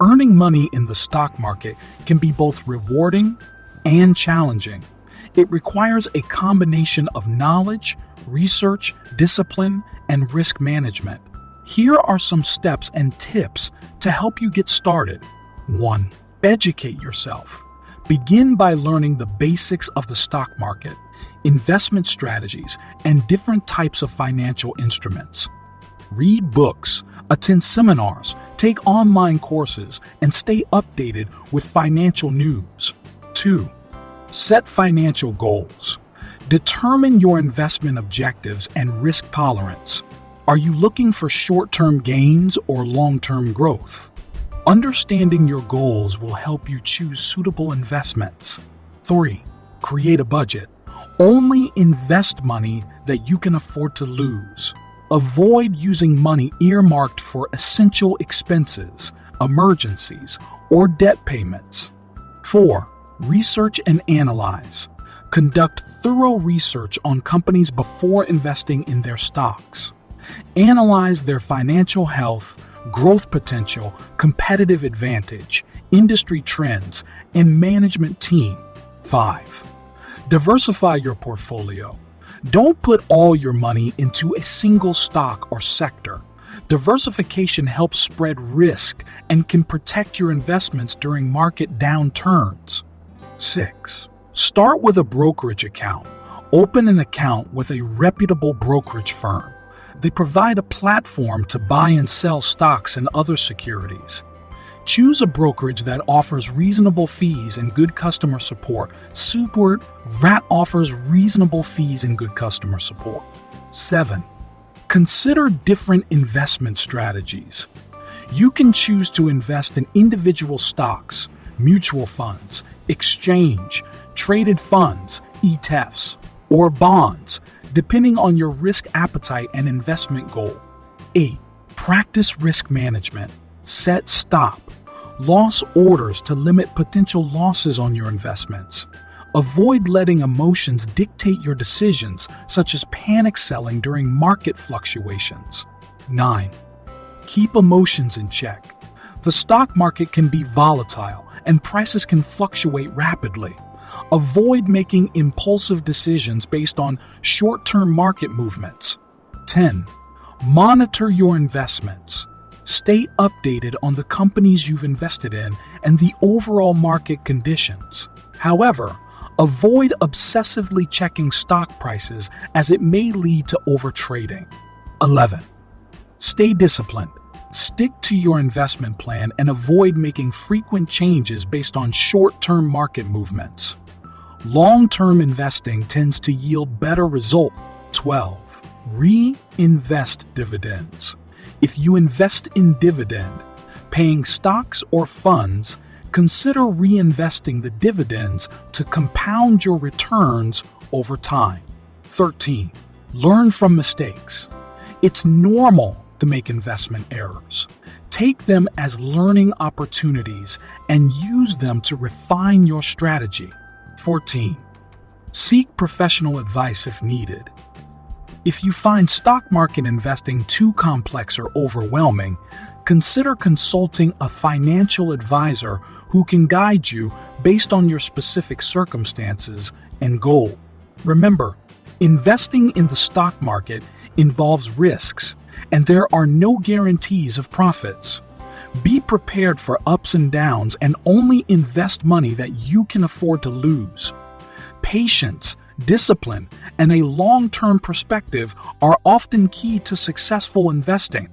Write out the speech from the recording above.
Earning money in the stock market can be both rewarding and challenging. It requires a combination of knowledge, research, discipline, and risk management. Here are some steps and tips to help you get started. 1. Educate yourself. Begin by learning the basics of the stock market, investment strategies, and different types of financial instruments. Read books, attend seminars, take online courses, and stay updated with financial news. 2. Set financial goals. Determine your investment objectives and risk tolerance. Are you looking for short-term gains or long-term growth? Understanding your goals will help you choose suitable investments. 3. Create a budget. Only invest money that you can afford to lose. Avoid using money earmarked for essential expenses, emergencies, or debt payments. 4. Research and analyze. Conduct thorough research on companies before investing in their stocks. Analyze their financial health, growth potential, competitive advantage, industry trends, and management team. 5. Diversify your portfolio. Don't put all your money into a single stock or sector. Diversification helps spread risk and can protect your investments during market downturns. 6. Start with a brokerage account. Open an account with a reputable brokerage firm. They provide a platform to buy and sell stocks and other securities. Choose a brokerage that offers reasonable fees and good customer support. That offers reasonable fees and good customer support. 7. Consider different investment strategies. You can choose to invest in individual stocks, mutual funds, exchange, traded funds, ETFs, or bonds, depending on your risk appetite and investment goal. 8. Practice risk management. Set stop loss orders to limit potential losses on your investments. Avoid letting emotions dictate your decisions, such as panic selling during market fluctuations. 9. Keep emotions in check. The stock market can be volatile and prices can fluctuate rapidly. Avoid making impulsive decisions based on short-term market movements. 10. Monitor your investments. Stay updated on the companies you've invested in and the overall market conditions. However, avoid obsessively checking stock prices as it may lead to overtrading. 11. Stay disciplined. Stick to your investment plan and avoid making frequent changes based on short-term market movements. Long-term investing tends to yield better results. 12. Reinvest dividends. If you invest in dividend, paying stocks or funds, consider reinvesting the dividends to compound your returns over time. 13. Learn from mistakes. It's normal to make investment errors. Take them as learning opportunities and use them to refine your strategy. 14. Seek professional advice if needed. If you find stock market investing too complex or overwhelming, consider consulting a financial advisor who can guide you based on your specific circumstances and goal. Remember, investing in the stock market involves risks, and there are no guarantees of profits. Be prepared for ups and downs and only invest money that you can afford to lose. Patience, discipline, and a long-term perspective are often key to successful investing.